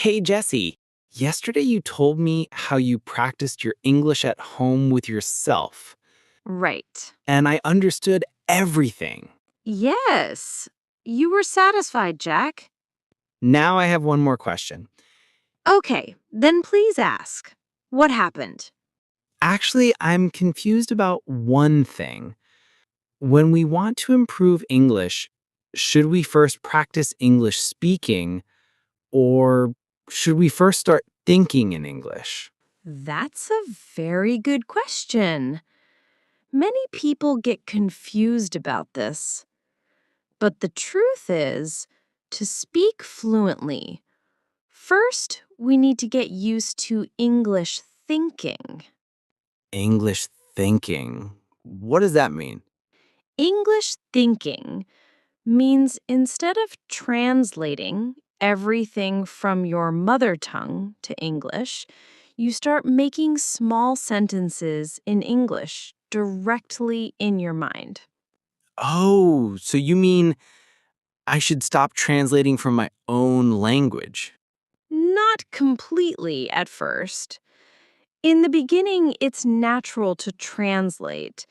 Hey, Jesse. Yesterday you told me how you practiced your English at home with yourself, Right. and I understood everything. Yes. You were satisfied, Jack. Now I have one more question. Okay, then please ask. What happened? Actually, I'm confused about one thing. When we want to improve English, should we first practice English speaking, or should we first start thinking in English? That's a very good question. Many people get confused about this. But the truth is, to speak fluently, first we need to get used to English thinking. English thinking. What does that mean? English thinking means instead of translating everything from your mother tongue to English, you start making small sentences in English directly in your mind. Oh, so you mean I should stop translating from my own language? Not completely at first. In the beginning, it's natural to translate,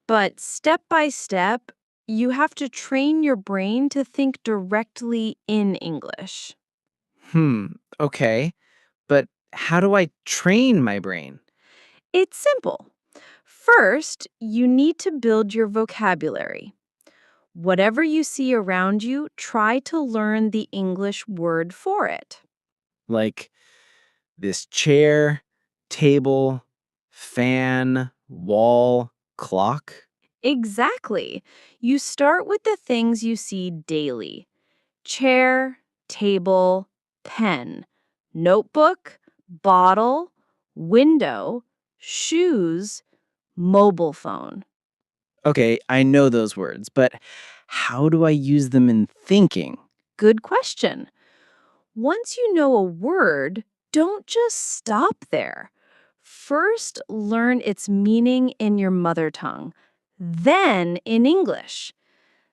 but step by step, you have to train your brain to think directly in English. Hmm, okay. But how do I train my brain? It's simple. First, you need to build your vocabulary. Whatever you see around you, try to learn the English word for it. Like this chair, table, fan, wall, clock? Exactly. You start with the things you see daily: chair, table, pen, notebook, bottle, window, shoes, mobile phone. Okay, I know those words, but how do I use them in thinking? Good question. Once you know a word, don't just stop there. First, learn its meaning in your mother tongue, then in English.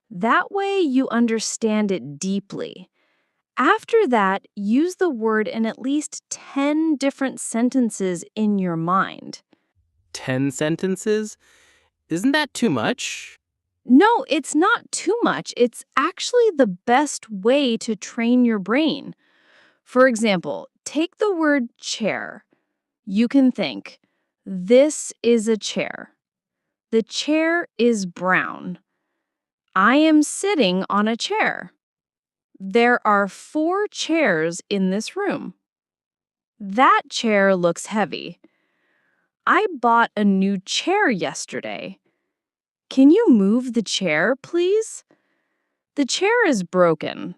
That way, you understand it deeply. After that, use the word in at least 10 different sentences in your mind. 10 sentences? Isn't that too much? No, it's not too much. It's actually the best way to train your brain. For example, take the word chair. You can think, this is a chair. The chair is brown. I am sitting on a chair. There are 4 chairs in this room. That chair looks heavy. I bought a new chair yesterday. Can you move the chair, please? The chair is broken.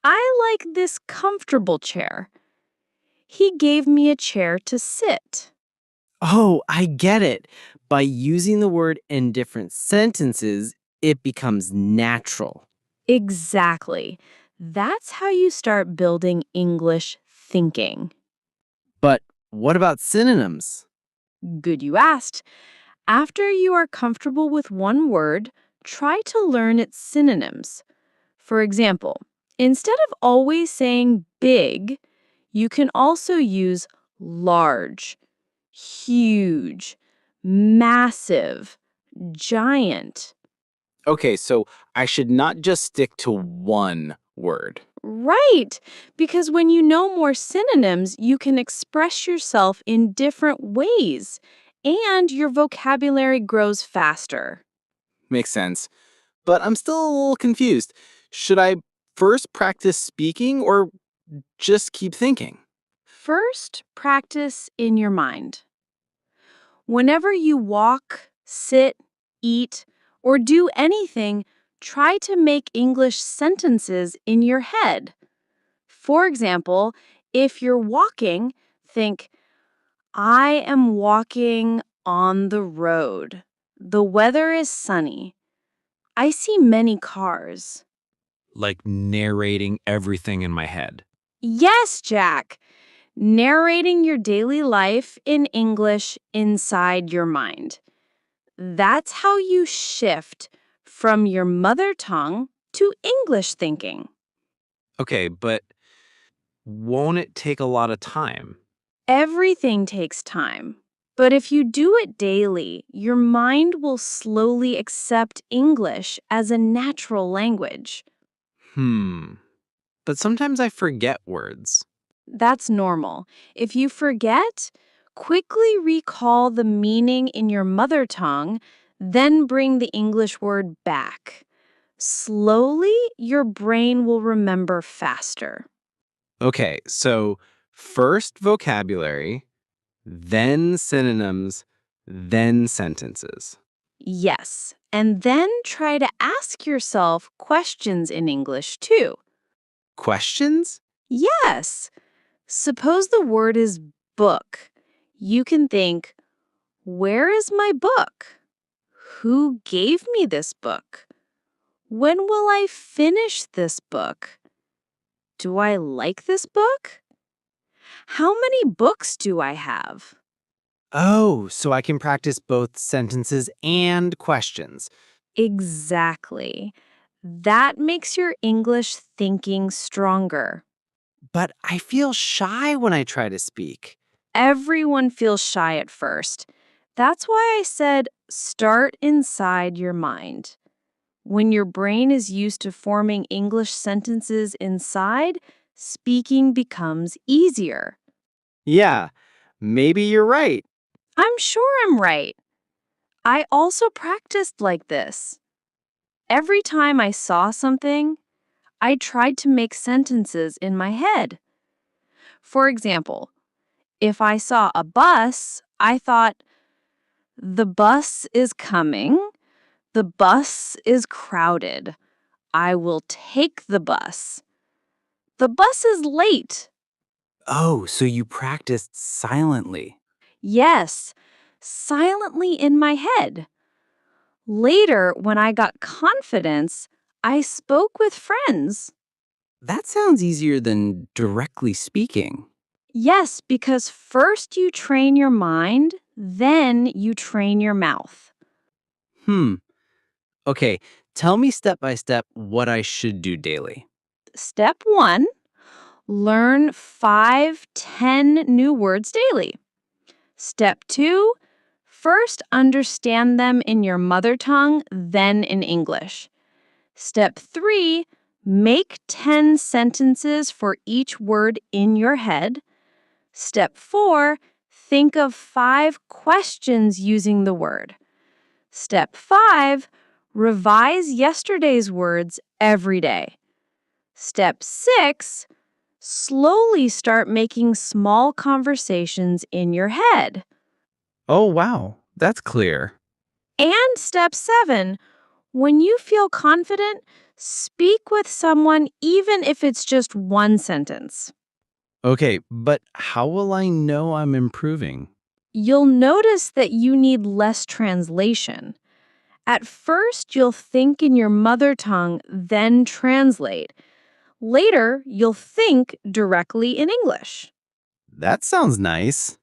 I like this comfortable chair. He gave me a chair to sit. Oh, I get it. By using the word in different sentences, it becomes natural. Exactly. That's how you start building English thinking. But what about synonyms? Good you asked. After you are comfortable with one word, try to learn its synonyms. For example, instead of always saying big, you can also use large, huge, massive, giant. Okay, so I should not just stick to one word. Right, because when you know more synonyms, you can express yourself in different ways, and your vocabulary grows faster. Makes sense. But I'm still a little confused. Should I first practice speaking or just keep thinking? First, practice in your mind. Whenever you walk, sit, eat, or do anything, try to make English sentences in your head. For example, if you're walking, think, I am walking on the road. The weather is sunny. I see many cars. Like narrating everything in my head. Yes, Jack. Narrating your daily life in English inside your mind. That's how you shift from your mother tongue to English thinking. Okay, but won't it take a lot of time? Everything takes time. But if you do it daily, your mind will slowly accept English as a natural language. Hmm. But sometimes I forget words. That's normal. If you forget, quickly recall the meaning in your mother tongue, then bring the English word back. Slowly, your brain will remember faster. Okay, so first vocabulary, then synonyms, then sentences. Yes, and then try to ask yourself questions in English too. Questions? Yes, suppose the word is book. You can think, where is my book? Who gave me this book? When will I finish this book? Do I like this book? How many books do I have? Oh, so I can practice both sentences and questions. Exactly. That makes your English thinking stronger. But I feel shy when I try to speak. Everyone feels shy at first. That's why I said start inside your mind. When your brain is used to forming English sentences inside, speaking becomes easier. Yeah, maybe you're right. I'm sure I'm right. I also practiced like this. Every time I saw something, I tried to make sentences in my head. For example, if I saw a bus, I thought, the bus is coming. The bus is crowded. I will take the bus. The bus is late. Oh, so you practiced silently. Yes, silently in my head. Later, when I got confidence, I spoke with friends. That sounds easier than directly speaking. Yes, because first you train your mind, then you train your mouth. Hmm. Okay, tell me step by step what I should do daily. Step 1, learn 5, 10 new words daily. Step 2, first understand them in your mother tongue, then in English. Step 3, make 10 sentences for each word in your head. Step 4, think of 5 questions using the word. Step 5, revise yesterday's words every day. Step 6, slowly start making small conversations in your head. Oh, wow. That's clear. And step 7, when you feel confident, speak with someone even if it's just one sentence. Okay, but how will I know I'm improving? You'll notice that you need less translation. At first, you'll think in your mother tongue, then translate. Later, you'll think directly in English. That sounds nice.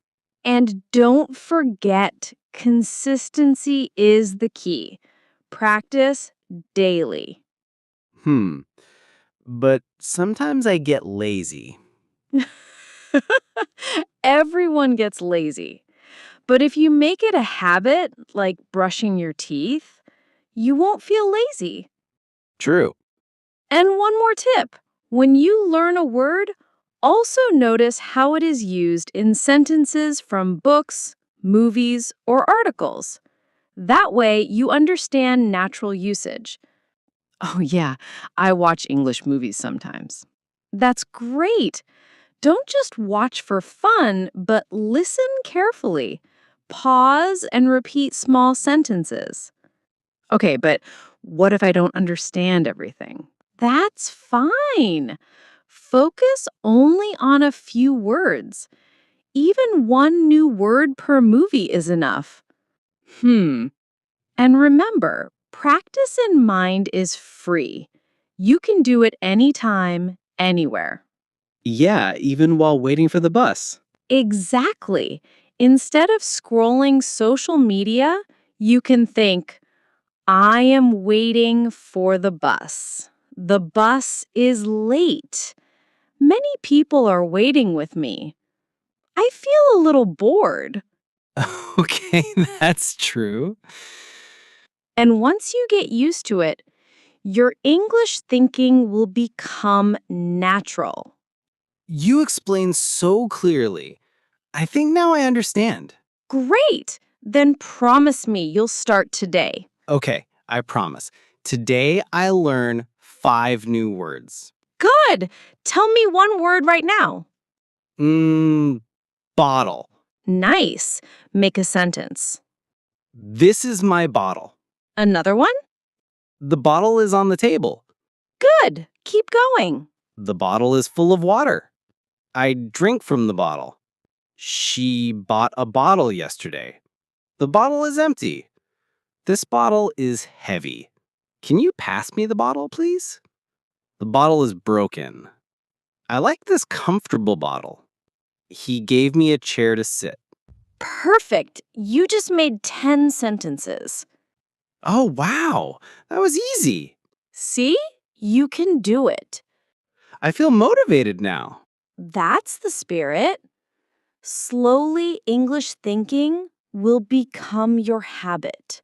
And don't forget, consistency is the key. Practice daily. Hmm. But sometimes I get lazy. Everyone gets lazy. But if you make it a habit, like brushing your teeth, you won't feel lazy. True. And one more tip, when you learn a word, also notice how it is used in sentences from books, movies, or articles. That way, you understand natural usage. Oh, yeah, I watch English movies sometimes. That's great. Don't just watch for fun, but listen carefully. Pause and repeat small sentences. Okay, but what if I don't understand everything? That's fine. Focus only on a few words. Even one new word per movie is enough. Hmm. And remember, practice in mind is free. You can do it anytime, anywhere. Yeah, even while waiting for the bus. Exactly. Instead of scrolling social media, you can think, I am waiting for the bus. The bus is late. Many people are waiting with me. I feel a little bored. Okay, that's true. And once you get used to it, your English thinking will become natural. You explain so clearly. I think now I understand. Great! Then promise me you'll start today. Okay, I promise. Today I learn 5 new words. Good! Tell me one word right now. Mmm, bottle. Nice. Make a sentence. This is my bottle. Another one? The bottle is on the table. Good. Keep going. The bottle is full of water. I drink from the bottle. She bought a bottle yesterday. The bottle is empty. This bottle is heavy. Can you pass me the bottle, please? The bottle is broken. I like this comfortable bottle. He gave me a chair to sit. Perfect. You just made 10 sentences. Oh, wow. That was easy. See? You can do it. I feel motivated now. That's the spirit. Slowly, English thinking will become your habit.